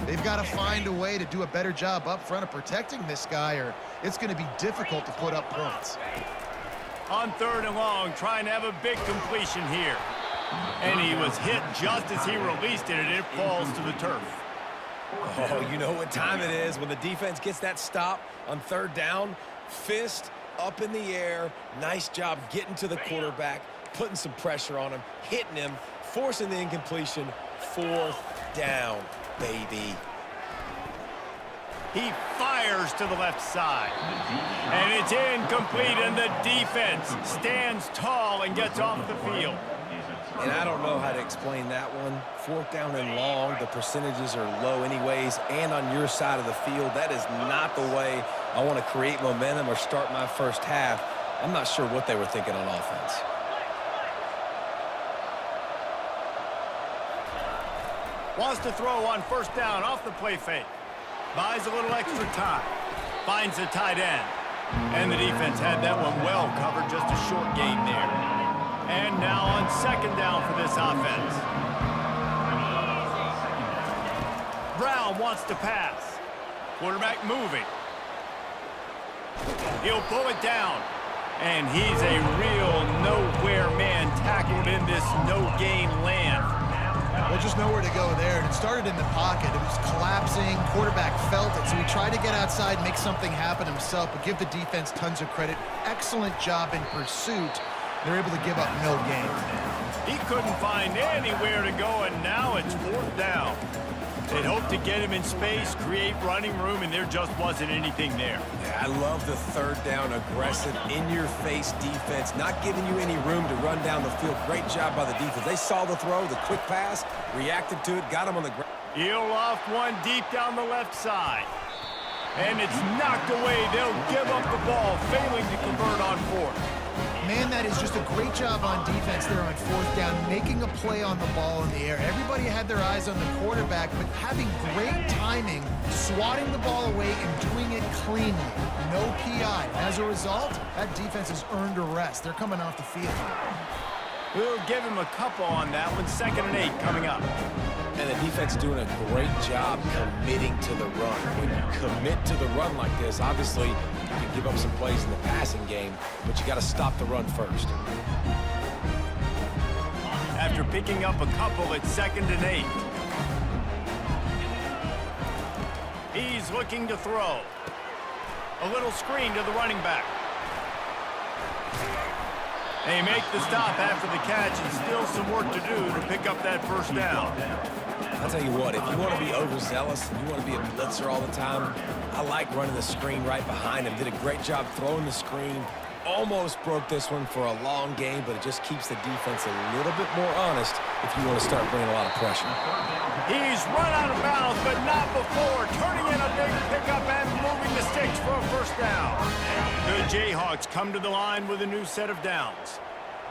They've got to find a way to do a better job up front of protecting this guy, or it's going to be difficult to put up points. On 3rd and long, trying to have a big completion here. And he was hit just as he released it, and it falls to the turf. Oh, you know what time it is when the defense gets that stop on 3rd down. Fist up in the air. Nice job getting to the quarterback, putting some pressure on him, hitting him, forcing the incompletion. 4th down, baby. He fires to the left side. And it's incomplete, and the defense stands tall and gets off the field. And I don't know how to explain that one. 4th down and long, the percentages are low anyways, and on your side of the field, that is not the way I want to create momentum or start my first half. I'm not sure what they were thinking on offense. Wants to throw on 1st down off the play fake. Buys a little extra time. Finds the tight end. And the defense had that one well covered, just a short gain there. And now on 2nd down for this offense. Brown wants to pass. Quarterback moving. He'll pull it down. And he's a real nowhere man tackled in this no-gain land. Well, just nowhere to go there. It started in the pocket. It was collapsing. Quarterback felt it, so he tried to get outside, make something happen himself, but give the defense tons of credit. Excellent job in pursuit. They're able to give up no gain. He couldn't find anywhere to go, and now it's 4th down. They'd hoped to get him in space, create running room, and there just wasn't anything there. Yeah, I love the 3rd down, aggressive, in-your-face defense, not giving you any room to run down the field. Great job by the defense. They saw the throw, the quick pass, reacted to it, got him on the ground. He'll loft one deep down the left side. And it's knocked away. They'll give up the ball, failing to convert on 4th. Man, that is just a great job on defense there on 4th down, making a play on the ball in the air. Everybody had their eyes on the quarterback, but having great timing, swatting the ball away and doing it cleanly. No PI. As a result, that defense has earned a rest. They're coming off the field. We'll give him a couple on that one. 2nd and 8 coming up. And the defense doing a great job committing to the run. When you commit to the run like this, obviously you can give up some plays in the passing game, but you got to stop the run first. After picking up a couple, it's 2nd and 8. He's looking to throw. A little screen to the running back. They make the stop after the catch, and still some work to do to pick up that 1st down. I'll tell you what, if you want to be overzealous and you want to be a blitzer all the time, I like running the screen right behind him. Did a great job throwing the screen. Almost broke this one for a long game, but it just keeps the defense a little bit more honest if you want to start bringing a lot of pressure. He's run out of bounds, but not before. Turning in a big pickup and moving the sticks for a 1st down. The Jayhawks come to the line with a new set of downs.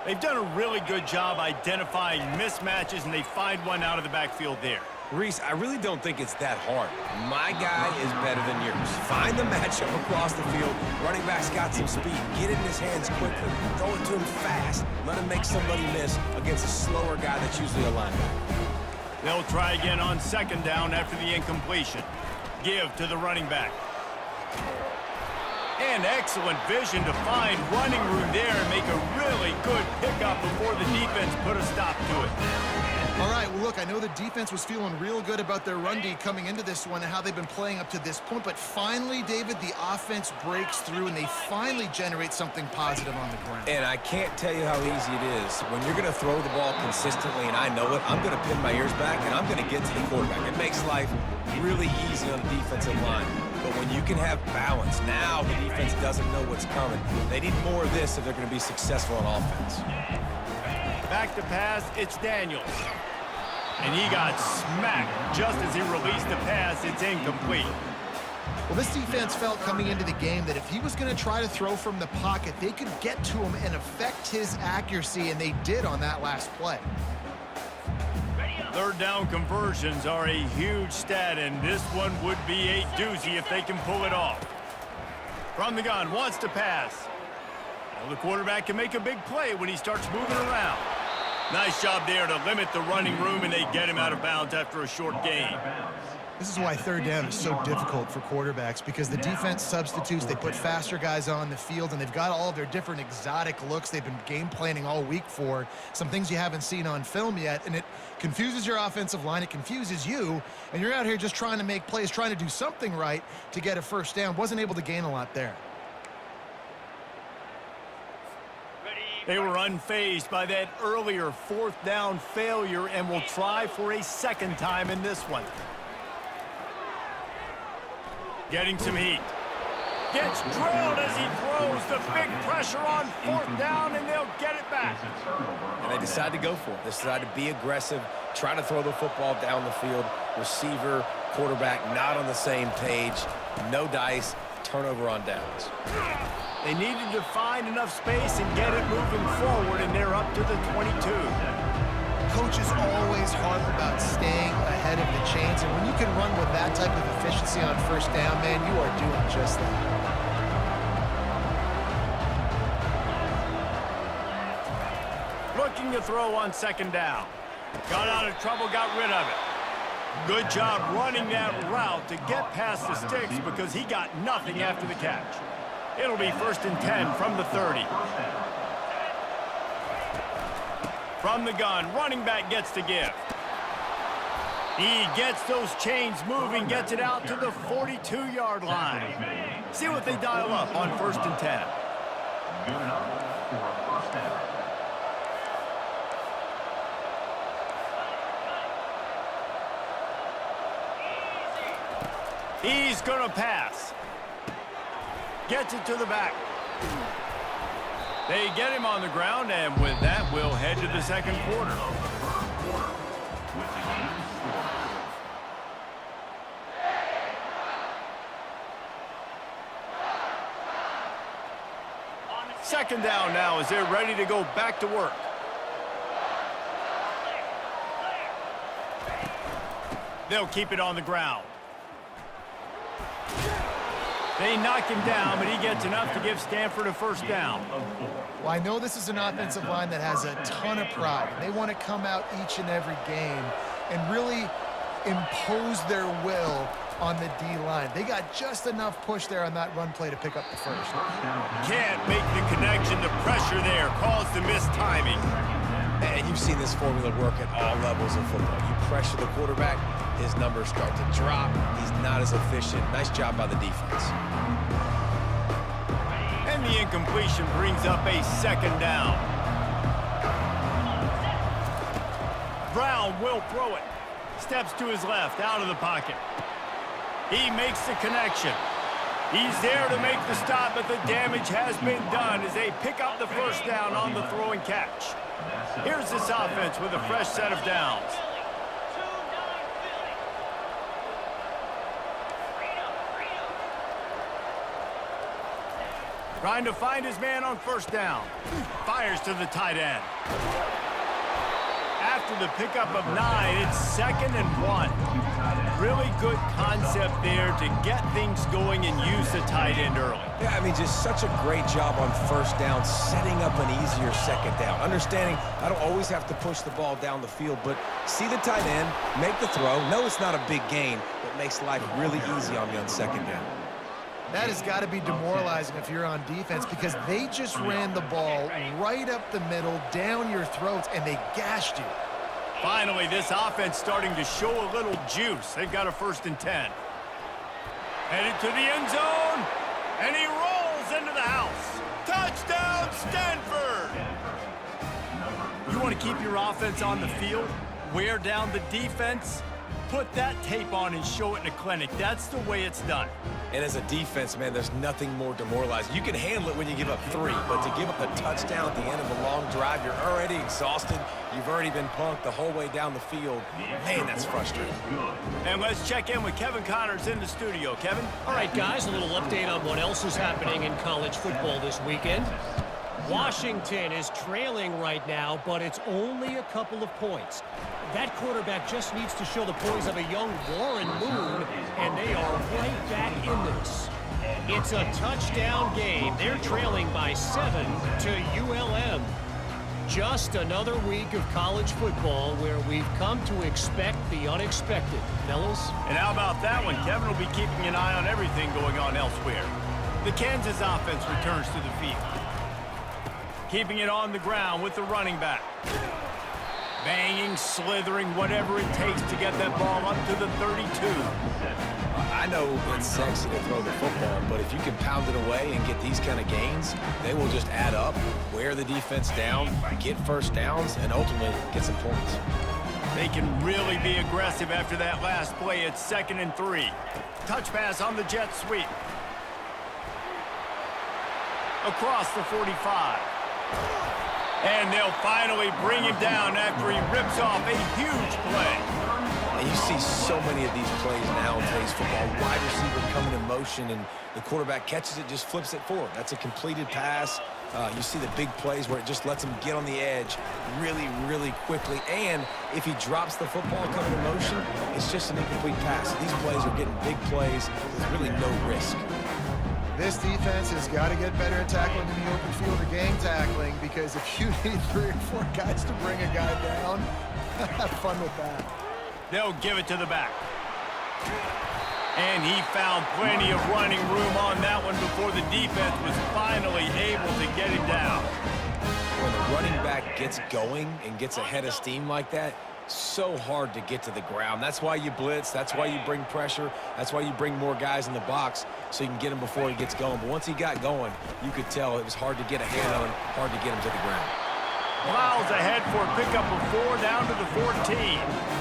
They've done a really good job identifying mismatches, and they find one out of the backfield there. Reese, I really don't think it's that hard. My guy is better than yours. Find the matchup across the field. Running back's got some speed. Get it in his hands quickly. Throw it to him fast. Let him make somebody miss against a slower guy that's usually a linebacker. They'll try again on 2nd down after the incompletion. Give to the running back. And excellent vision to find running room there and make a really good pickup before the defense put a stop to it. All right, well, look, I know the defense was feeling real good about their run D coming into this one and how they've been playing up to this point, but finally, David, the offense breaks through and they finally generate something positive on the ground. And I can't tell you how easy it is. When you're going to throw the ball consistently, and I know it, I'm going to pin my ears back and I'm going to get to the quarterback. It makes life really easy on the defensive line. But when you can have balance, now the defense doesn't know what's coming. They need more of this if they're going to be successful on offense. Back to pass, it's Daniels. And he got smacked just as he released the pass. It's incomplete. Well, this defense felt coming into the game that if he was going to try to throw from the pocket, they could get to him and affect his accuracy, and they did on that last play. 3rd down conversions are a huge stat, and this one would be a doozy if they can pull it off. From the gun, wants to pass. Well, the quarterback can make a big play when he starts moving around. Nice job there to limit the running room, and they get him out of bounds after a short gain. This is why third down is so difficult for quarterbacks, because the defense substitutes, they put faster guys on the field, and they've got all of their different exotic looks they've been game planning all week for, some things you haven't seen on film yet, and it confuses your offensive line, it confuses you, and you're out here just trying to make plays, trying to do something right to get a first down. Wasn't able to gain a lot there. They were unfazed by that earlier fourth down failure and will try for a second time in this one. Getting some heat. Gets drilled as he throws. The big pressure on fourth down, and they'll get it back. And they decide to go for it. They decide to be aggressive, try to throw the football down the field. Receiver, quarterback not on the same page. No dice, turnover on downs. They needed to find enough space and get it moving forward, and they're up to the 22. Coaches always harp about staying ahead of the chains, and when you can run with that type of efficiency on first down, man, you are doing just that. Looking to throw on second down. Got out of trouble, got rid of it. Good job running that route to get past the sticks because he got nothing after the catch. It'll be 1st and 10 from the 30. From the gun, running back gets to give. He gets those chains moving, gets it out to the 42-yard line. See what they dial up on 1st and 10. Good enough for a first down. He's going to pass. Gets it to the back. They get him on the ground, and with that, we'll head to the second quarter. Second down now as they're ready to go back to work. They'll keep it on the ground. They knock him down, but he gets enough to give Stanford a first down. Well, I know this is an offensive line that has a ton of pride. They want to come out each and every game and really impose their will on the D-line. They got just enough push there on that run play to pick up the first. Can't make the connection. The pressure there caused the missed timing. And you've seen this formula work at all levels of football. You pressure the quarterback, his numbers start to drop. He's not as efficient. Nice job by the defense. And the incompletion brings up a second down. Brown will throw it. Steps to his left, out of the pocket. He makes the connection. He's there to make the stop, but the damage has been done as they pick up the first down on the throw and catch. Here's this offense with a fresh set of downs. Trying to find his man on first down. Fires to the tight end. After the pickup of 9, it's 2nd and 1. Really good concept there to get things going and use the tight end early. Yeah, I mean, just such a great job on first down, setting up an easier second down. Understanding I don't always have to push the ball down the field, but see the tight end, make the throw. No, it's not a big gain, but makes life really easy on me on second down. That has got to be demoralizing if you're on defense, because they just ran the ball right up the middle, down your throats, and they gashed you. Finally, this offense starting to show a little juice. They've got a 1st and 10. Headed to the end zone, and he rolls into the house. Touchdown, Stanford! You want to keep your offense on the field, wear down the defense, put that tape on and show it in a clinic. That's the way it's done. And as a defense, man, there's nothing more demoralizing. You can handle it when you give up 3, but to give up a touchdown at the end of a long drive, you're already exhausted. You've already been punked the whole way down the field. Man, that's frustrating. And let's check in with Kevin Connors in the studio. Kevin? All right, guys, a little update on what else is happening in college football this weekend. Washington is trailing right now, but it's only a couple of points. That quarterback just needs to show the poise of a young Warren Moon, and they are right back in this. It's a touchdown game. They're trailing by 7 to ULM. Just another week of college football where we've come to expect the unexpected. Fellas? And how about that one? Kevin will be keeping an eye on everything going on elsewhere. The Kansas offense returns to the field. Keeping it on the ground with the running back. Banging, slithering, whatever it takes to get that ball up to the 32. I know it's sexy to throw the football, but if you can pound it away and get these kind of gains, they will just add up, wear the defense down, get first downs, and ultimately get some points. They can really be aggressive after that last play. It's 2nd and 3. Touch pass on the jet sweep. Across the 45. And they'll finally bring him down after he rips off a huge play. And you see so many of these plays now in today's football. Wide receiver coming in motion, and the quarterback catches it, just flips it forward. That's a completed pass. You see the big plays where it just lets him get on the edge really, really quickly. And if he drops the football coming in motion, it's just an incomplete pass. These plays are getting big plays with really no risk. This defense has got to get better at tackling in the open field or gang tackling, because if you need 3 or 4 guys to bring a guy down, have fun with that. They'll give it to the back. And he found plenty of running room on that one before the defense was finally able to get him down. When the running back gets going and gets ahead of steam like that, so hard to get to the ground. That's why you blitz. That's why you bring pressure. That's why you bring more guys in the box so you can get him before he gets going. But once he got going, you could tell it was hard to get a hand on him, hard to get him to the ground. Miles ahead for a pickup of 4 down to the 14.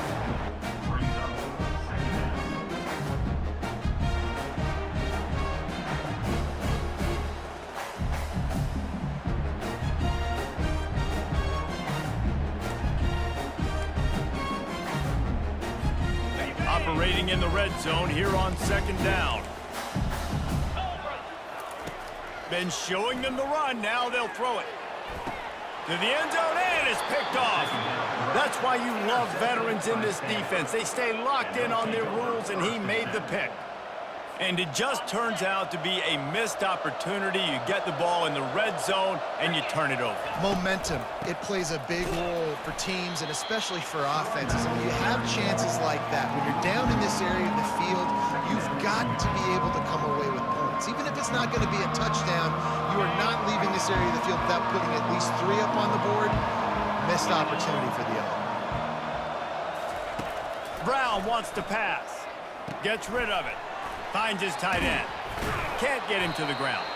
Operating in the red zone here on 2nd down. Been showing them the run. Now they'll throw it to the end zone, and it's picked off. That's why you love veterans in this defense. They stay locked in on their rules, and he made the pick. And it just turns out to be a missed opportunity. You get the ball in the red zone, and you turn it over. Momentum. It plays a big role for teams and especially for offenses. And when you have chances like that, when you're down in this area of the field, you've got to be able to come away with points. Even if it's not going to be a touchdown, you are not leaving this area of the field without putting at least 3 up on the board. Missed opportunity for the other. Brown wants to pass. Gets rid of it. Finds his tight end. Can't get him to the ground.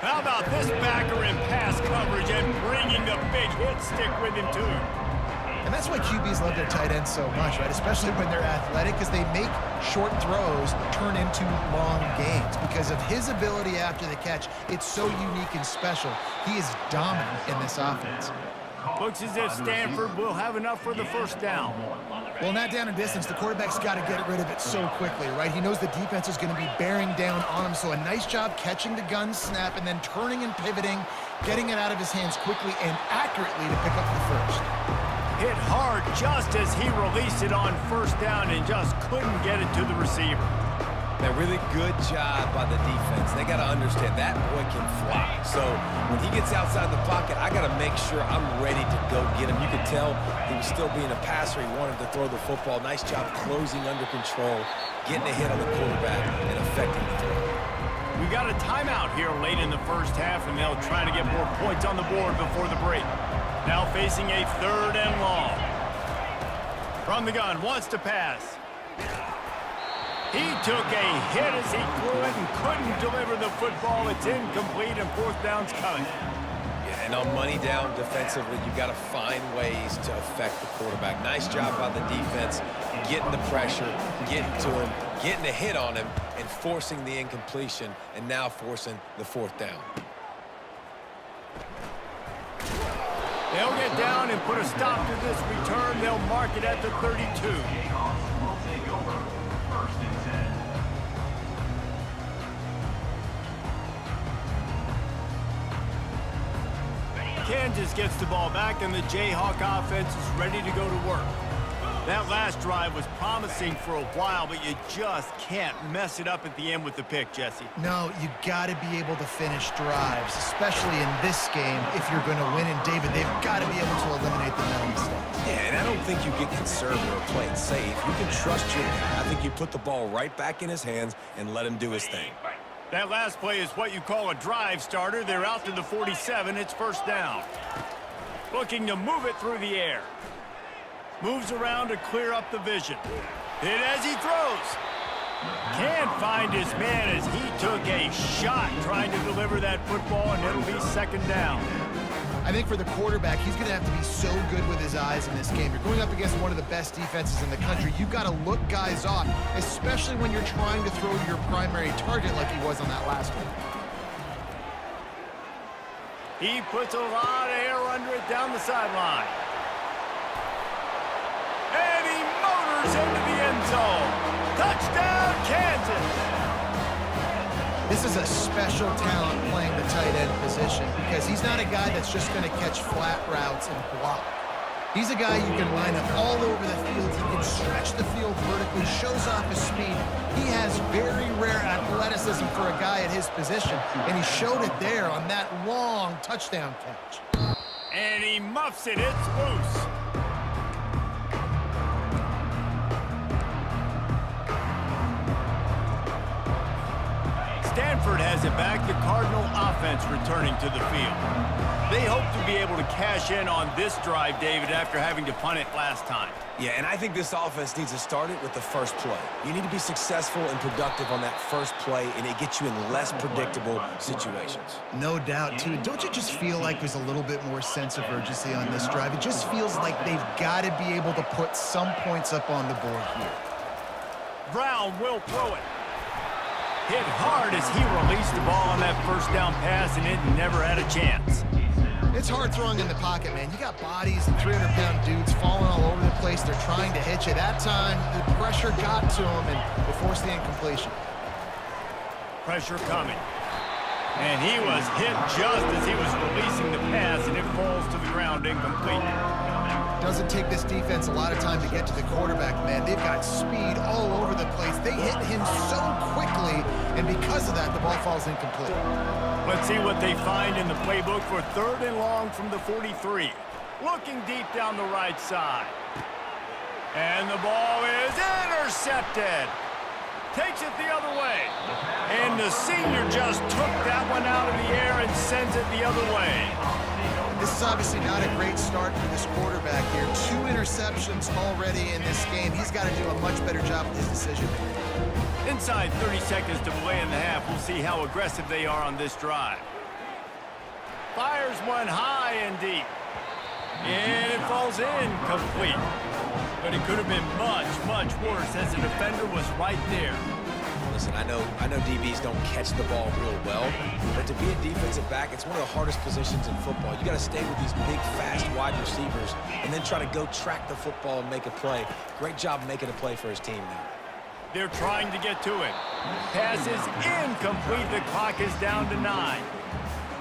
How about this backer in pass coverage and bringing the big hit stick with him too? And that's why QBs love their tight ends so much, right? Especially when they're athletic, because they make short throws turn into long gains. Because of his ability after the catch, it's so unique and special. He is dominant in this offense. Looks as if Stanford will have enough for the 1st down. Well, in that down and distance, the quarterback's got to get rid of it so quickly, right? He knows the defense is going to be bearing down on him, so a nice job catching the gun snap and then turning and pivoting, getting it out of his hands quickly and accurately to pick up the 1st. Hit hard just as he released it on 1st down and just couldn't get it to the receiver. A really good job by the defense. They got to understand that boy can fly. So when he gets outside the pocket, I got to make sure I'm ready to go get him. You could tell he was still being a passer. He wanted to throw the football. Nice job closing under control, getting a hit on the quarterback, and affecting the throw. We got a timeout here late in the 1st half, and they'll try to get more points on the board before the break. Now facing a 3rd and long. From the gun, wants to pass. He took a hit as he threw it and couldn't deliver the football. It's incomplete, and 4th down's coming. Yeah, and on money down defensively, you got to find ways to affect the quarterback. Nice job by the defense, getting the pressure, getting to him, getting a hit on him, and forcing the incompletion, and now forcing the 4th down. They'll get down and put a stop to this return. They'll mark it at the 32. Kansas gets the ball back, and the Jayhawk offense is ready to go to work. That last drive was promising for a while, but you just can't mess it up at the end with the pick, Jesse. No, you got to be able to finish drives, especially in this game. If you're going to win, and David, they've got to be able to eliminate the mental mistakes. Yeah, and I don't think you get conservative or play it safe. You can trust your guy. I think you put the ball right back in his hands and let him do his thing. That last play is what you call a drive starter. They're out to the 47. It's first down. Looking to move it through the air. Moves around to clear up the vision. Hit as he throws. Can't find his man as he took a shot trying to deliver that football, and it'll be second down. I think for the quarterback, he's going to have to be so good with his eyes in this game. You're going up against one of the best defenses in the country. You've got to look guys off, especially when you're trying to throw to your primary target like he was on that last one. He puts a lot of air under it down the sideline. And he motors into the end zone. Touchdown, Kansas! This is a special talent playing the tight end position because he's not a guy that's just going to catch flat routes and block. He's a guy you can line up all over the field. He can stretch the field vertically, shows off his speed. He has very rare athleticism for a guy at his position, and he showed it there on that long touchdown catch. And he muffs it. It's loose. Stanford has it back. The Cardinal offense returning to the field. They hope to be able to cash in on this drive, David, after having to punt it last time. Yeah, and I think this offense needs to start it with the first play. You need to be successful and productive on that first play, and it gets you in less predictable situations. No doubt, too. Don't you just feel like there's a little bit more sense of urgency on this drive? It just feels like they've got to be able to put some points up on the board here. Brown will throw it. Hit hard as he released the ball on that first down pass, and it never had a chance. It's hard throwing in the pocket, man. You got bodies and 300-pound dudes falling all over the place. They're trying to hit you. That time, the pressure got to him, and it forced the incompletion. Pressure coming. And he was hit just as he was releasing the pass, and it falls to the ground incomplete. Doesn't take this defense a lot of time to get to the quarterback, man. They've got speed all over the place. They hit him so quickly, and because of that, the ball falls incomplete. Let's see what they find in the playbook for third and long from the 43. Looking deep down the right side. And the ball is intercepted. Takes it the other way. And the senior just took that one out of the air and sends it the other way. This is obviously not a great start for this quarterback here. 2 interceptions already in this game. He's got to do a much better job with his decision. Inside 30 seconds to play in the half. We'll see how aggressive they are on this drive. Fires one high and deep. And it falls incomplete. But it could have been much, much worse as the defender was right there. Listen, I know DBs don't catch the ball real well, but to be a defensive back, it's one of the hardest positions in football. You got to stay with these big, fast wide receivers and then try to go track the football and make a play. Great job making a play for his team now. They're trying to get to it. Pass is incomplete. The clock is down to 9.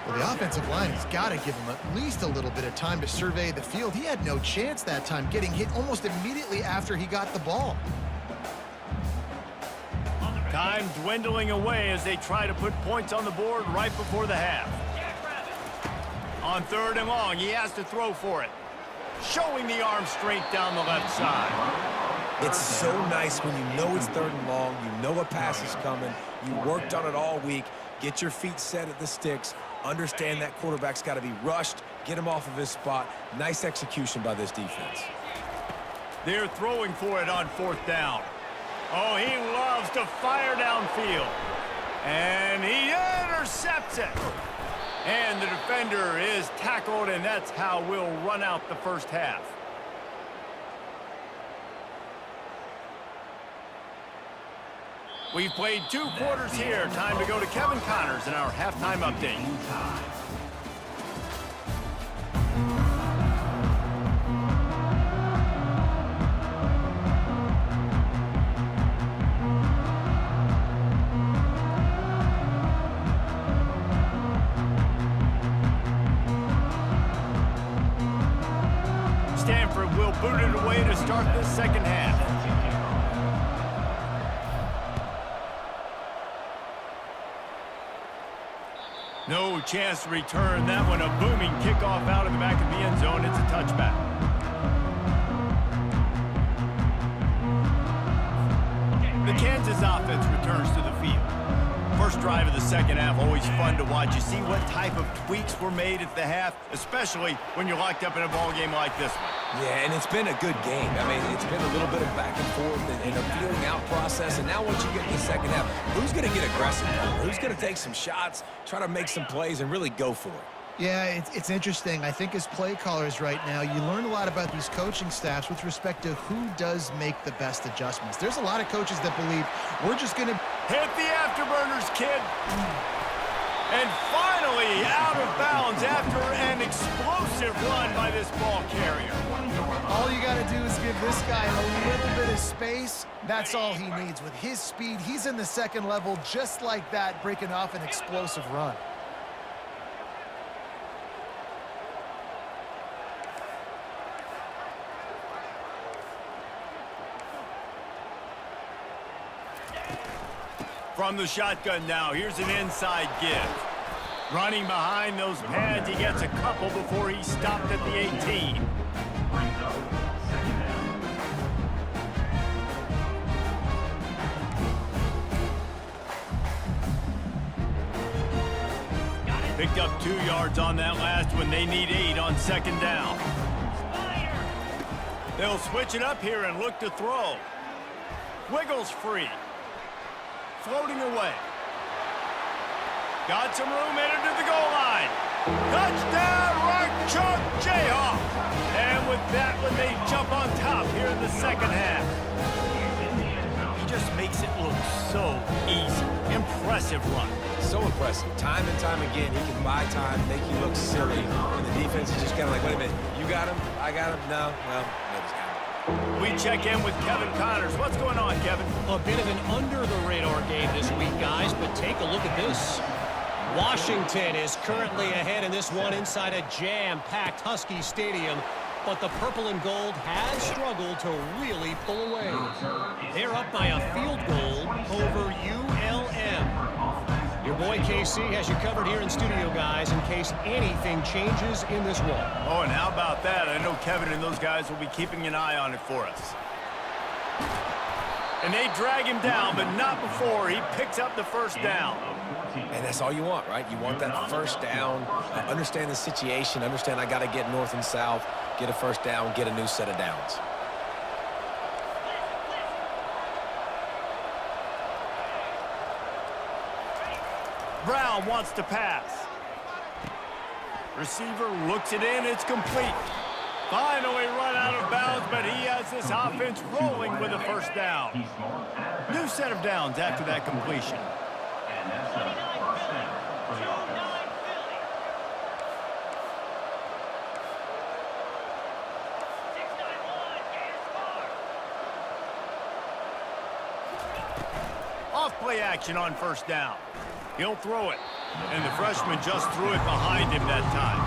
Well, the offensive line has got to give him at least a little bit of time to survey the field. He had no chance that time, getting hit almost immediately after he got the ball. Time dwindling away as they try to put points on the board right before the half. On third and long, he has to throw for it. Showing the arm strength down the left side. It's so nice when you know it's third and long, you know a pass is coming, you worked on it all week, get your feet set at the sticks, understand that quarterback's got to be rushed, get him off of his spot. Nice execution by this defense. They're throwing for it on fourth down. Oh, he loves to fire downfield. And he intercepts it. And the defender is tackled, and that's how we'll run out the first half. We've played 2 quarters here. Time to go to Kevin Connors in our halftime update. Stanford will boot it away to start the second half. No chance to return that one. A booming kickoff out of the back of the end zone. It's a touchback. The Kansas offense returns to the field. First drive of the second half, always fun to watch. You see what type of tweaks were made at the half, especially when you're locked up in a ball game like this one. Yeah, and it's been a good game. I mean, it's been a little bit of back and forth and a feeling out process. And now once you get to the second half, who's going to get aggressive? Who's going to take some shots, try to make some plays, and really go for it? Yeah, it's interesting. I think as play callers right now, you learn a lot about these coaching staffs with respect to who does make the best adjustments. There's a lot of coaches that believe we're just going to hit the afterburners, kid. And finally out of bounds after an explosive run by this ball carrier. All you got to do is give this guy a little bit of space. That's all he needs. With his speed, he's in the second level just like that, breaking off an explosive run. From the shotgun now, here's an inside give. Running behind those pads, he gets a couple before he stopped at the 18. Brings up second down. Picked up 2 yards on that last one. They need 8 on second down. They'll switch it up here and look to throw. Wiggles free. Floating away. Got some room headed to the goal line. Touchdown, right chunk, Jayhawk. And with that one, they jump on top here in the second half. He just makes it look so easy. Impressive run. So impressive. Time and time again, he can buy time, make you look silly. And the defense is just kind of like, wait a minute, you got him? I got him? No, well, nobody's got him. We check in with Kevin Connors. What's going on, Kevin? A bit of an under-the-radar game this week, guys, but take a look at this. Washington is currently ahead in this one inside a jam-packed Husky Stadium, but the purple and gold has struggled to really pull away. They're up by a field goal over ULM. Your boy KC has you covered here in studio, guys, in case anything changes in this one. Oh, and how about that? I know Kevin and those guys will be keeping an eye on it for us. And they drag him down, but not before he picks up the first down. And that's all you want, right? You want that first down, understand the situation, understand I got to get north and south, get a first down, get a new set of downs. Brown wants to pass. Receiver looks it in. It's complete. Finally run out of bounds, but he has this offense rolling with a first down. New set of downs after that completion. And that's a first down for the offense. Off play action on first down. He'll throw it. And the freshman just threw it behind him that time.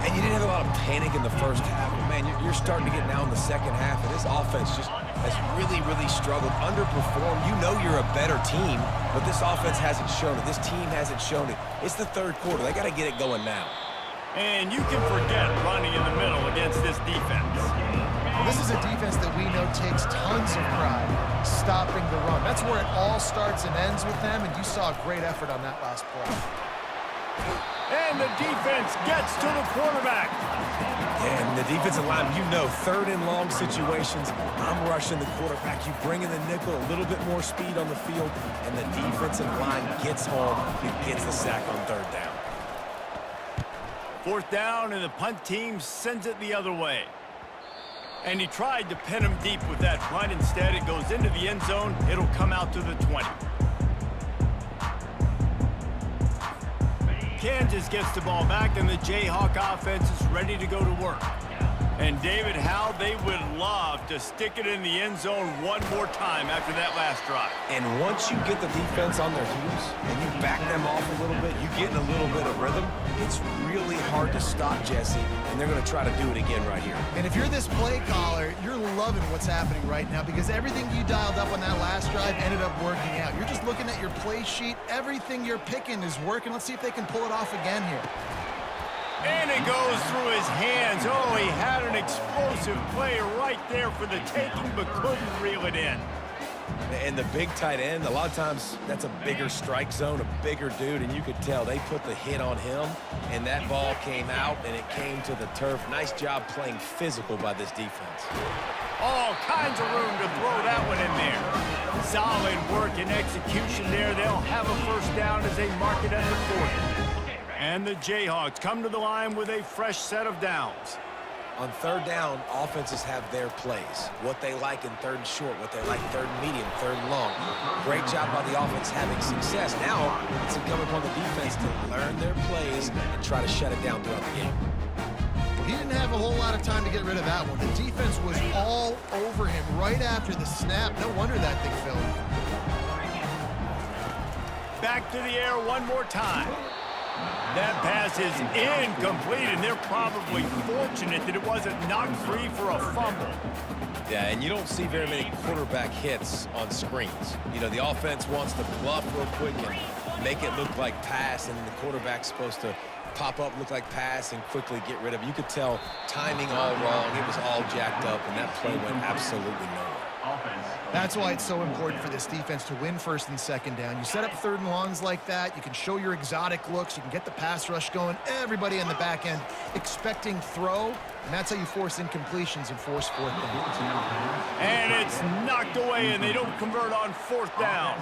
And you didn't have a lot of panic in the first half. But man, you're starting to get now in the second half, and this offense just has really, really struggled, underperformed. You know you're a better team, but this offense hasn't shown it. This team hasn't shown it. It's the third quarter. They got to get it going now. And you can forget running in the middle against this defense. This is a defense that we know takes tons of pride stopping the run. That's where it all starts and ends with them, and you saw a great effort on that last play. And the defense gets to the quarterback. And the defensive line, you know, third and long situations, I'm rushing the quarterback. You bring in the nickel, a little bit more speed on the field, and the defensive line gets home and gets the sack on third down. Fourth down, and the punt team sends it the other way. And he tried to pin him deep with that punt. Instead, it goes into the end zone. It'll come out to the 20. Kansas gets the ball back, and the Jayhawk offense is ready to go to work. And David, how they would love to stick it in the end zone one more time after that last drive. And once you get the defense on their heels and you back them off a little bit, you get in a little bit of rhythm, it's really hard to stop Jesse, and they're going to try to do it again right here. And if you're this play caller, you're loving what's happening right now because everything you dialed up on that last drive ended up working out. You're just looking at your play sheet. Everything you're picking is working. Let's see if they can pull it off again here. And it goes through his hands. Oh, he had an explosive play right there for the taking, but couldn't reel it in. And the big tight end, a lot of times that's a bigger strike zone, a bigger dude, and you could tell they put the hit on him, and that ball came out, and it came to the turf. Nice job playing physical by this defense. All kinds of room to throw that one in there. Solid work and execution there. They'll have a first down as they mark it at the 40. And the Jayhawks come to the line with a fresh set of downs. On third down, offenses have their plays. What they like in third and short, what they like third and medium, third and long. Great job by the offense having success. Now, it's incumbent upon the defense to learn their plays and try to shut it down throughout the game. Well, he didn't have a whole lot of time to get rid of that one. The defense was all over him right after the snap. No wonder that thing fell. Back to the air one more time. That pass is incomplete, and they're probably fortunate that it wasn't knocked free for a fumble. Yeah, and you don't see very many quarterback hits on screens. You know, the offense wants to bluff real quick and make it look like pass, and then the quarterback's supposed to pop up, look like pass, and quickly get rid of it. You could tell timing all wrong. It was all jacked up, and that play went absolutely nowhere. That's why it's so important for this defense to win first and second down. You set up third and longs like that, you can show your exotic looks, you can get the pass rush going, everybody in the back end expecting throw, and that's how you force incompletions and force fourth down. And it's knocked away, and they don't convert on fourth down.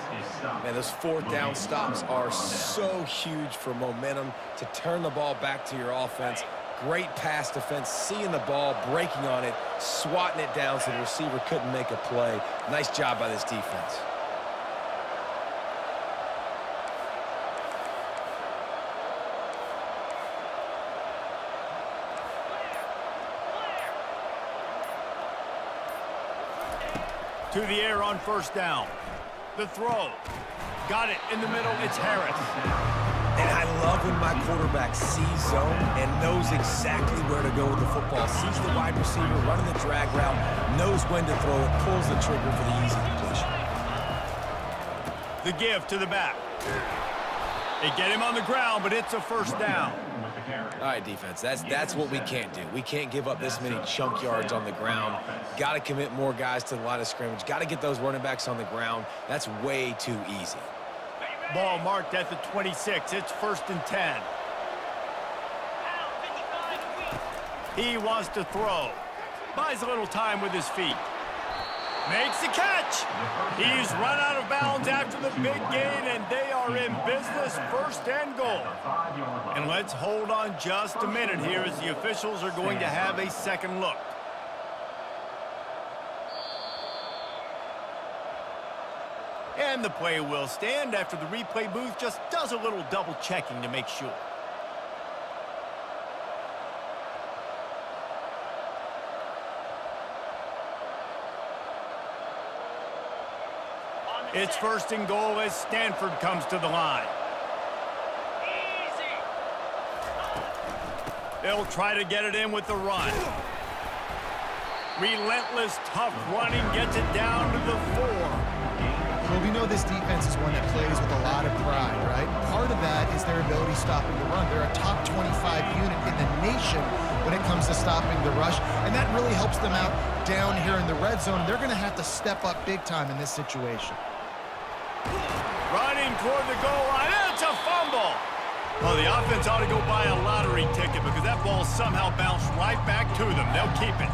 Man, those fourth down stops are so huge for momentum to turn the ball back to your offense. Great pass defense, seeing the ball, breaking on it, swatting it down so the receiver couldn't make a play. Nice job by this defense. To the air on first down. The throw. Got it in the middle. It's Harris. And I love when my quarterback sees zone and knows exactly where to go with the football. Sees the wide receiver running the drag route, knows when to throw it, pulls the trigger for the easy completion. The give to the back. They get him on the ground, but it's a first down. All right, defense, that's what we can't do. We can't give up this many chunk yards on the ground. Got to commit more guys to the line of scrimmage. Got to get those running backs on the ground. That's way too easy. Ball marked at the 26. It's first and 10. He wants to throw. Buys a little time with his feet. Makes the catch. He's run out of bounds after the big gain, and they are in business, first and goal. And let's hold on just a minute here as the officials are going to have a second look. And the play will stand after the replay booth just does a little double checking to make sure. It's first and goal as Stanford comes to the line. They'll try to get it in with the run. Relentless, tough running gets it down to the 4. Well, we know this defense is one that plays with a lot of pride, right? Part of that is their ability stopping the run. They're a top 25 unit in the nation when it comes to stopping the rush, and that really helps them out down here in the red zone. They're going to have to step up big time in this situation. Running toward the goal line. It's a fumble. Well, the offense ought to go buy a lottery ticket because that ball somehow bounced right back to them. They'll keep it.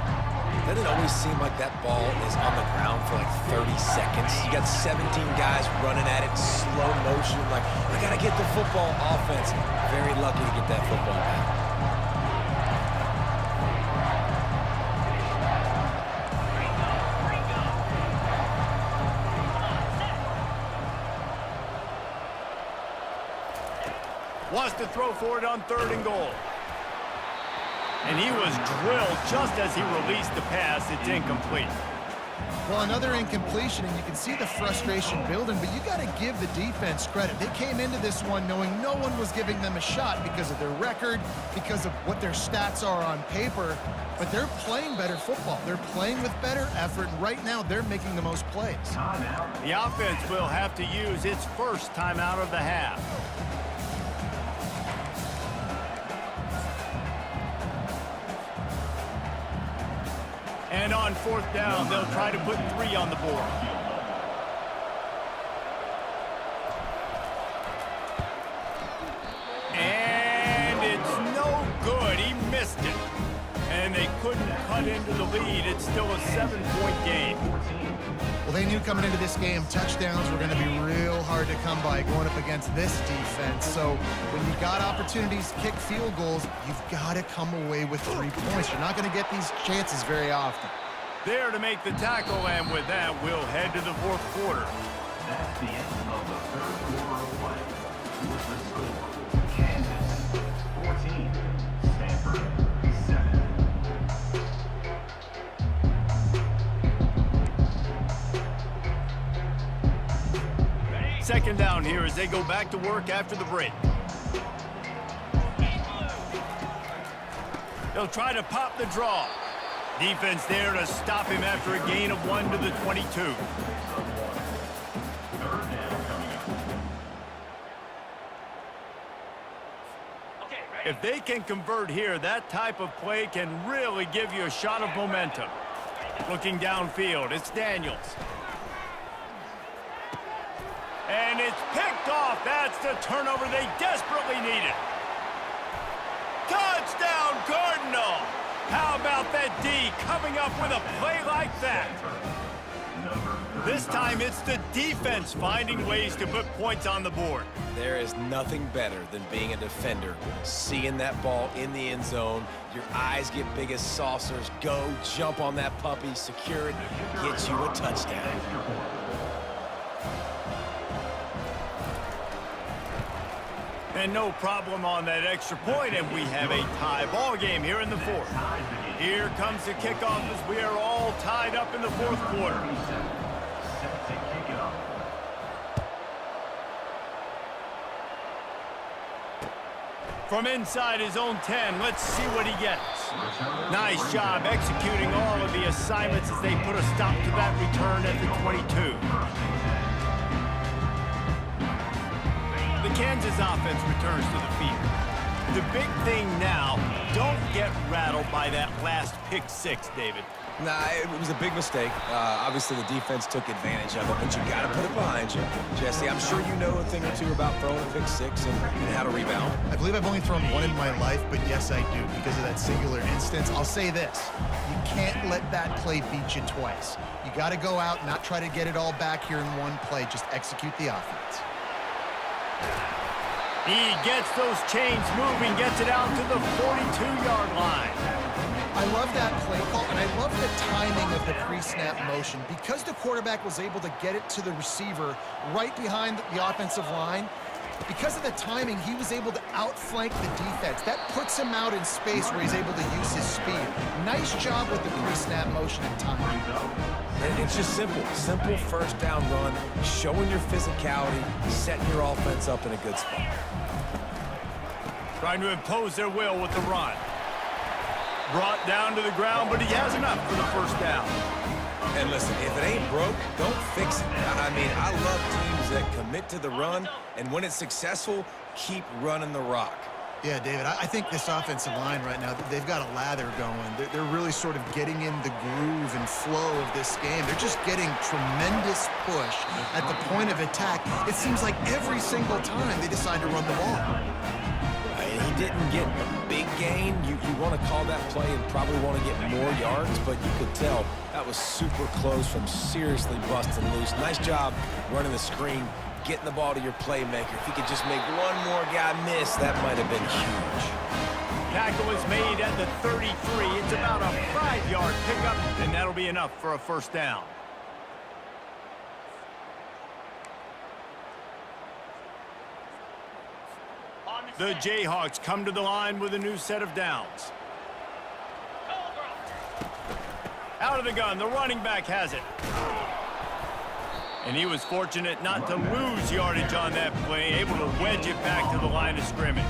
Doesn't it always seem like that ball is on the ground for like 30 seconds? You got 17 guys running at it, slow motion. Like, I got to get the football. Offense, very lucky to get that football back. Wants to throw for it on third and goal. And he was drilled just as he released the pass. It's incomplete. Well, another incompletion, and you can see the frustration building, but you got to give the defense credit. They came into this one knowing no one was giving them a shot because of their record, because of what their stats are on paper, but they're playing better football. They're playing with better effort, and right now they're making the most plays. The offense will have to use its first timeout of the half. And on fourth down, they'll try to put 3 on the board. And it's no good. He missed it. And they couldn't cut into the lead. It's still a 7-point game. Well, they knew coming into this game touchdowns were going to be real hard to come by going up against this defense. So when you got opportunities to kick field goals, you've got to come away with 3 points. You're not going to get these chances very often. There to make the tackle, and with that, we'll head to the fourth quarter. That's the end of the third quarter of play. With the score, Kansas 14, Stanford 7. Second down here as they go back to work after the break. They'll try to pop the draw. Defense there to stop him after a gain of 1 to the 22. If they can convert here, that type of play can really give you a shot of momentum. Looking downfield, it's Daniels. And it's picked off. That's the turnover they desperately needed. Touchdown, Cardinal! How about that D coming up with a play like that? This time it's the defense finding ways to put points on the board. There is nothing better than being a defender, seeing that ball in the end zone, your eyes get big as saucers, go, jump on that puppy, secure it, get you a touchdown. And no problem on that extra point, and we have a tie ball game here in the fourth. Here comes the kickoff as we are all tied up in the fourth quarter. From inside his own 10, let's see what he gets. Nice job executing all of the assignments as they put a stop to that return at the 22. The Kansas offense returns to the field. The big thing now, don't get rattled by that last pick 6, David. Nah, it was a big mistake. Obviously, the defense took advantage of it, but you got to put it behind you. Jesse, I'm sure you know a thing or two about throwing a pick 6 and how to rebound. I believe I've only thrown one in my life, but yes, I do, because of that singular instance. I'll say this. You can't let that play beat you twice. You got to go out, not try to get it all back here in one play. Just execute the offense. He gets those chains moving, gets it out to the 42-yard line. I love that play call, and I love the timing of the pre-snap motion. Because the quarterback was able to get it to the receiver right behind the offensive line, because of the timing, he was able to outflank the defense. That puts him out in space where he's able to use his speed. Nice job with the pre-snap motion and timing. And it's just simple. Simple first down run, showing your physicality, setting your offense up in a good spot. Trying to impose their will with the run. Brought down to the ground, but he has enough for the first down. And listen, if it ain't broke, don't fix it. I mean, I love teams that commit to the run, and when it's successful, keep running the rock. Yeah, David, I think this offensive line right now, they've got a lather going. They're really sort of getting in the groove and flow of this game. They're just getting tremendous push at the point of attack. It seems like every single time they decide to run the ball. He didn't get a big gain. You want to call that play and probably want to get more yards, but you could tell that was super close from seriously busting loose. Nice job running the screen, getting the ball to your playmaker. If he could just make one more guy miss, that might have been huge. Tackle is made at the 33. It's about a 5-yard pickup, and that'll be enough for a first down. The Jayhawks come to the line with a new set of downs. Out of the gun, the running back has it. And he was fortunate not to lose yardage on that play, able to wedge it back to the line of scrimmage.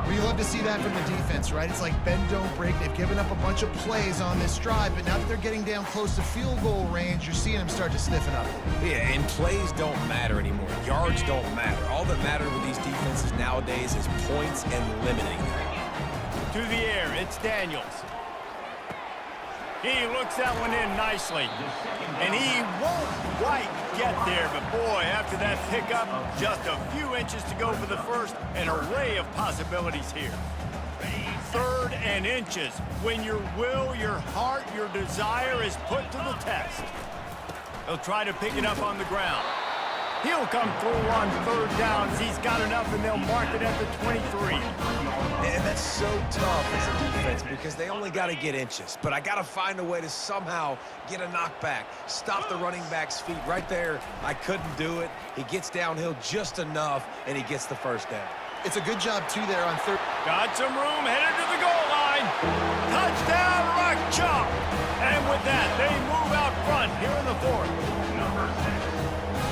We love to see that from the defense, right? It's like bend, don't break. They've given up a bunch of plays on this drive, but now that they're getting down close to field goal range, you're seeing them start to stiffen up. Yeah, and plays don't matter anymore. Yards don't matter. All that matters with these defenses nowadays is points and limiting them. To the air, it's Daniels. He looks that one in nicely. And he won't quite get there, but boy, after that pickup, just a few inches to go for the first, an array of possibilities here. 3rd and inches, when your will, your heart, your desire is put to the test. They'll try to pick it up on the ground. He'll come through on 3rd downs. He's got enough, and they'll mark it at the 23. And that's so tough as a defense because they only got to get inches. But I got to find a way to somehow get a knockback, stop the running back's feet right there. I couldn't do it. He gets downhill just enough, and he gets the first down. It's a good job, too, there on 3rd. Got some room, headed to the goal line. Touchdown, Rock Chalk. And with that, they move out front here in the 4th.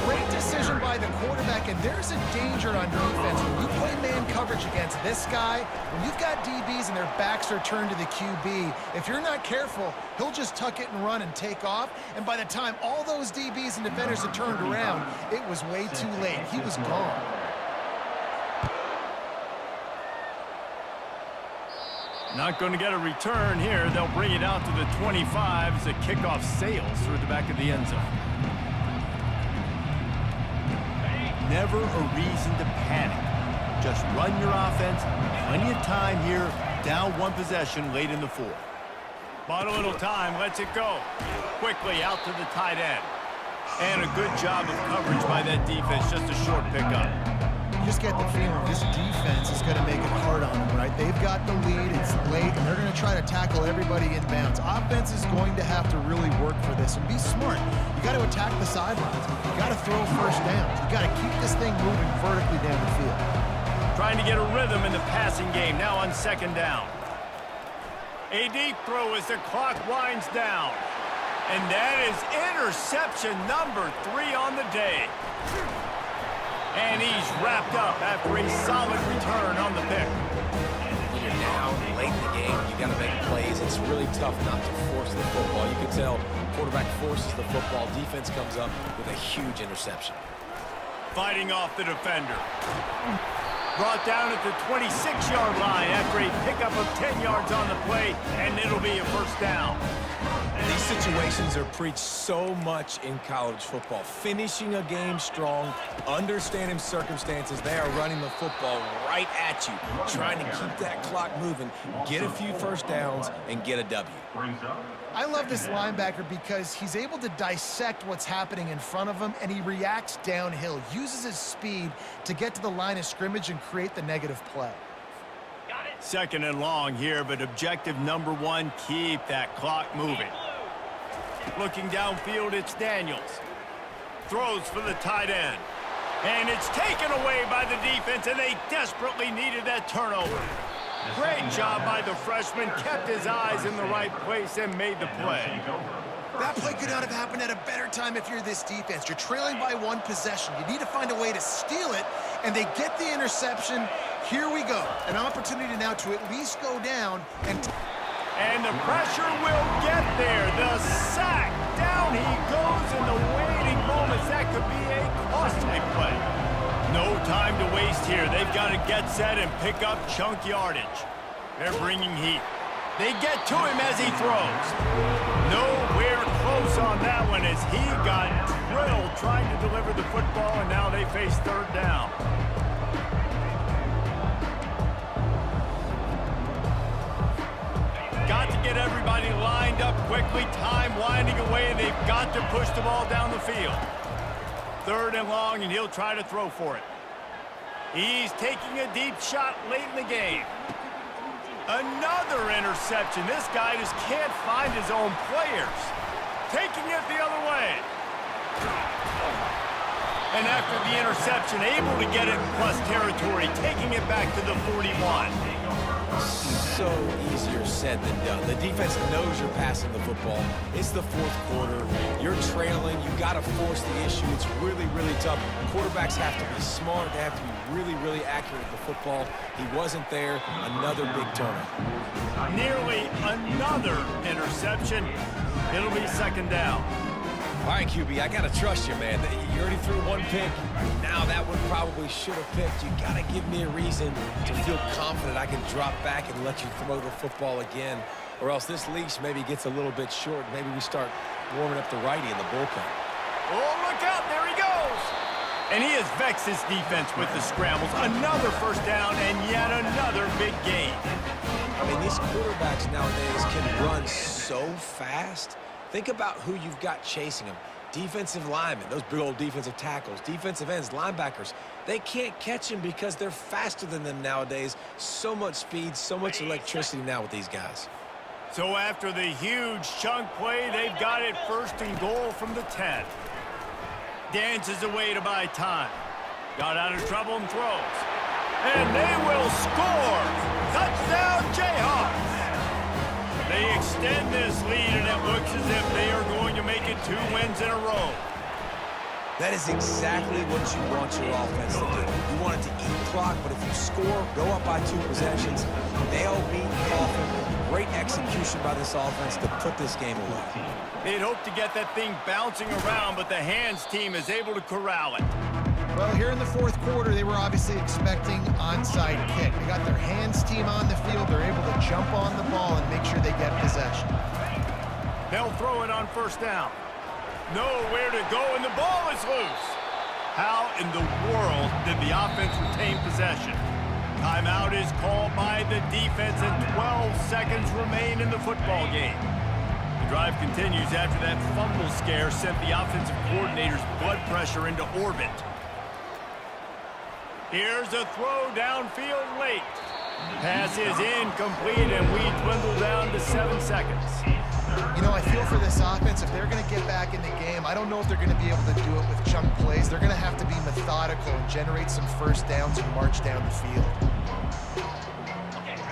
Great decision by the quarterback, and there's a danger on defense. When you play man coverage against this guy, when you've got DBs and their backs are turned to the QB, if you're not careful, he'll just tuck it and run and take off. And by the time all those DBs and defenders had turned around, it was way too late. He was gone. Not going to get a return here. They'll bring it out to the 25 as the kickoff sails through the back of the end zone. Never a reason to panic. Just run your offense. Plenty of time here. Down one possession late in the 4th. Bought a little time. Lets it go. Quickly out to the tight end. And a good job of coverage by that defense. Just a short pickup. You just get the feeling this defense is going to make it hard on them, right? They've got the lead, it's late, and they're going to try to tackle everybody inbounds. Offense is going to have to really work for this and be smart. You got to attack the sidelines. You got to throw first downs. You got to keep this thing moving vertically down the field. Trying to get a rhythm in the passing game, now on 2nd down. A deep throw as the clock winds down. And that is interception number 3 on the day. And he's wrapped up after a solid return on the pick. When you're down late in the game, you got to make plays. It's really tough not to force the football. You can tell quarterback forces the football. Defense comes up with a huge interception. Fighting off the defender. Brought down at the 26-yard line after a pickup of 10 yards on the play, and it'll be a first down. These situations are preached so much in college football. Finishing a game strong, understanding circumstances. They are running the football right at you, trying to keep that clock moving, get a few first downs, and get a W. I love this linebacker because he's able to dissect what's happening in front of him, and he reacts downhill, uses his speed to get to the line of scrimmage and create the negative play. 2nd and long here, but objective number 1, keep that clock moving. Looking downfield, it's Daniels. Throws for the tight end. And it's taken away by the defense, and they desperately needed that turnover. Great job by the freshman, kept his eyes in the right place and made the play. That play could not have happened at a better time if you're this defense. You're trailing by 1 possession. You need to find a way to steal it, and they get the interception. Here we go. An opportunity now to at least go down and the pressure will get there. The sack. Down he goes in the waiting moments. That could be a costly play. No time to waste here. They've got to get set and pick up chunk yardage. They're bringing heat. They get to him as he throws. Nowhere close on that one as he got drilled trying to deliver the football, and now they face 3rd down. Got to get everybody lined up quickly. Time winding away, and they've got to push the ball down the field. 3rd and long, and he'll try to throw for it. He's taking a deep shot late in the game. Another interception. This guy just can't find his own players. Taking it the other way. And after the interception, able to get it in plus territory, taking it back to the 41. So easier said than done. The defense knows you're passing the football. It's the fourth quarter. You're trailing. You got to force the issue. It's really, really tough. Quarterbacks have to be smart. They have to be really, really accurate with the football. He wasn't there. Another big turnover. Nearly another interception. It'll be second down. All right, QB, I got to trust you, man. You already threw one pick. Now that one probably should have picked. You got to give me a reason to feel confident I can drop back and let you throw the football again. Or else this leash maybe gets a little bit short. Maybe we start warming up the righty in the bullpen. Oh, look out. There he goes. And he has vexed his defense with the scrambles. Another first down and yet another big gain. I mean, these quarterbacks nowadays can run so fast. Think about who you've got chasing them. Defensive linemen, those big old defensive tackles, defensive ends, linebackers. They can't catch them because they're faster than them nowadays. So much speed, so much electricity now with these guys. So after the huge chunk play, they've got it first and goal from the 10. Dances away to buy time. Got out of trouble and throws. And they will score! Touchdown, Jayhawks! They extend this lead, and it looks as if they are going to make it 2 wins in a row. That is exactly what you want your offense to do. You want it to eat clock, but if you score, go up by 2 possessions, nail beat coffin. Great execution by this offense to put this game away. They'd hoped to get that thing bouncing around, but the hands team is able to corral it. Well, here in the fourth quarter, they were obviously expecting onside kick. They got their hands team on the field. They're able to jump on the ball and make sure they get possession. They'll throw it on first down. Nowhere to go, and the ball is loose. How in the world did the offense retain possession? Timeout is called by the defense, and 12 seconds remain in the football game. The drive continues after that fumble scare sent the offensive coordinator's blood pressure into orbit. Here's a throw downfield late. Pass is incomplete, and we dwindle down to 7 seconds. You know, I feel for this offense, if they're going to get back in the game, I don't know if they're going to be able to do it with chunk plays. They're going to have to be methodical and generate some first downs and march down the field.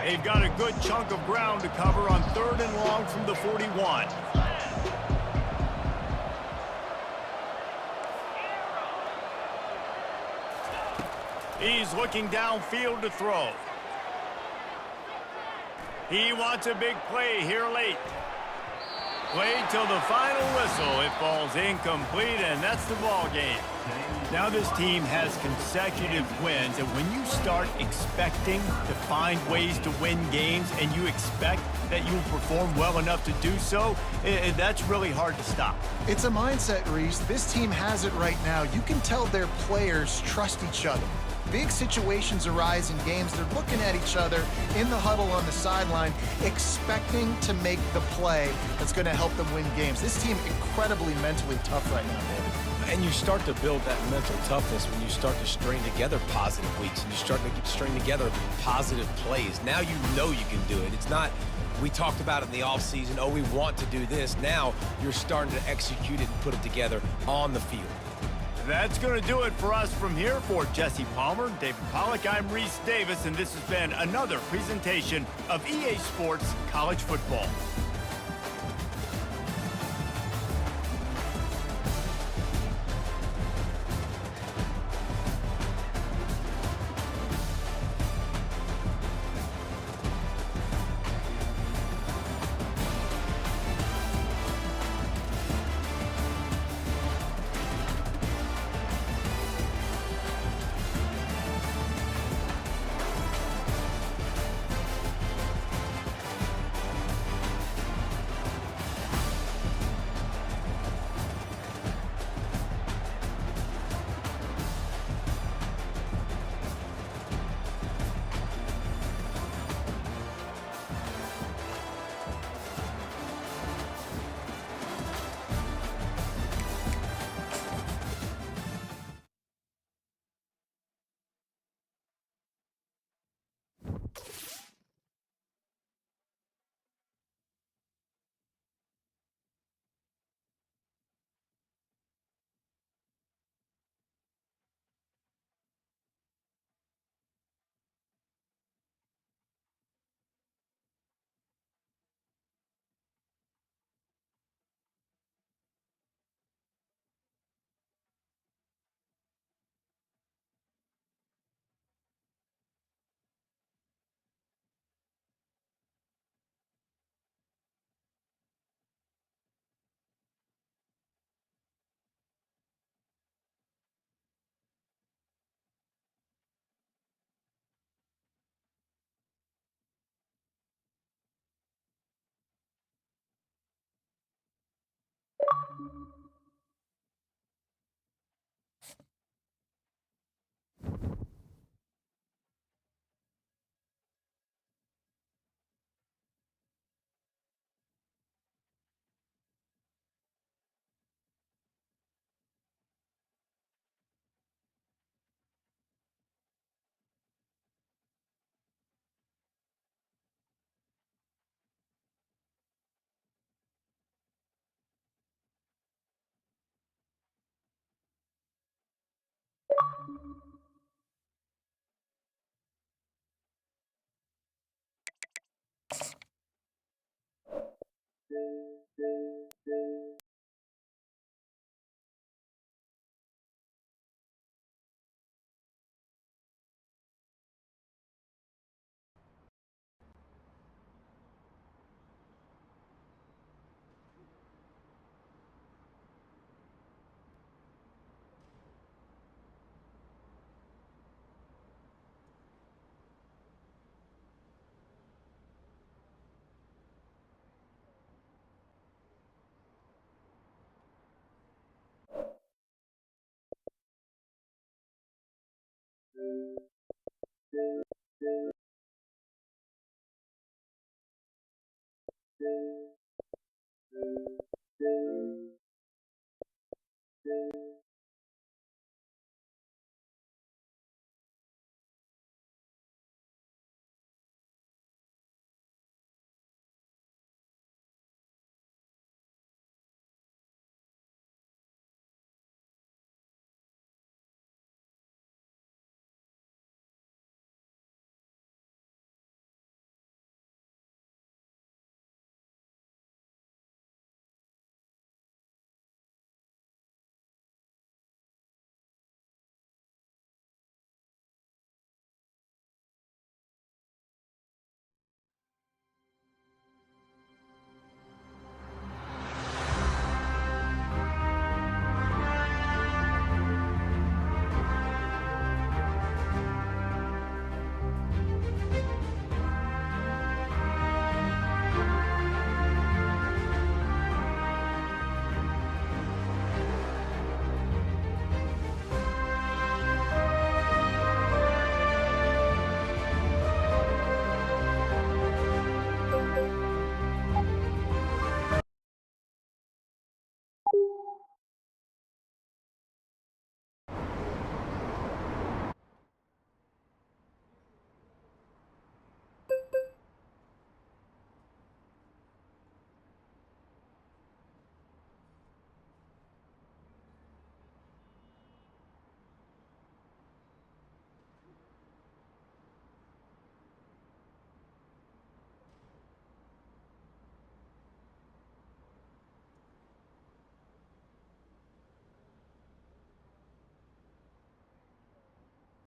They've got a good chunk of ground to cover on 3rd and long from the 41. He's looking downfield to throw. He wants a big play here late. Played till the final whistle. It falls incomplete, and that's the ball game. Now this team has consecutive wins, and when you start expecting to find ways to win games and you expect that you'll perform well enough to do so, that's really hard to stop. It's a mindset, Reese. This team has it right now. You can tell their players trust each other. Big situations arise in games. They're looking at each other in the huddle on the sideline, expecting to make the play that's going to help them win games. This team incredibly mentally tough right now, David. And you start to build that mental toughness when you start to string together positive weeks and you start to string together positive plays. Now you know you can do it. It's not, we talked about it in the offseason, oh, we want to do this. Now you're starting to execute it and put it together on the field. That's going to do it for us from here. For Jesse Palmer, David Pollack, I'm Reese Davis, and this has been another presentation of EA Sports College Football.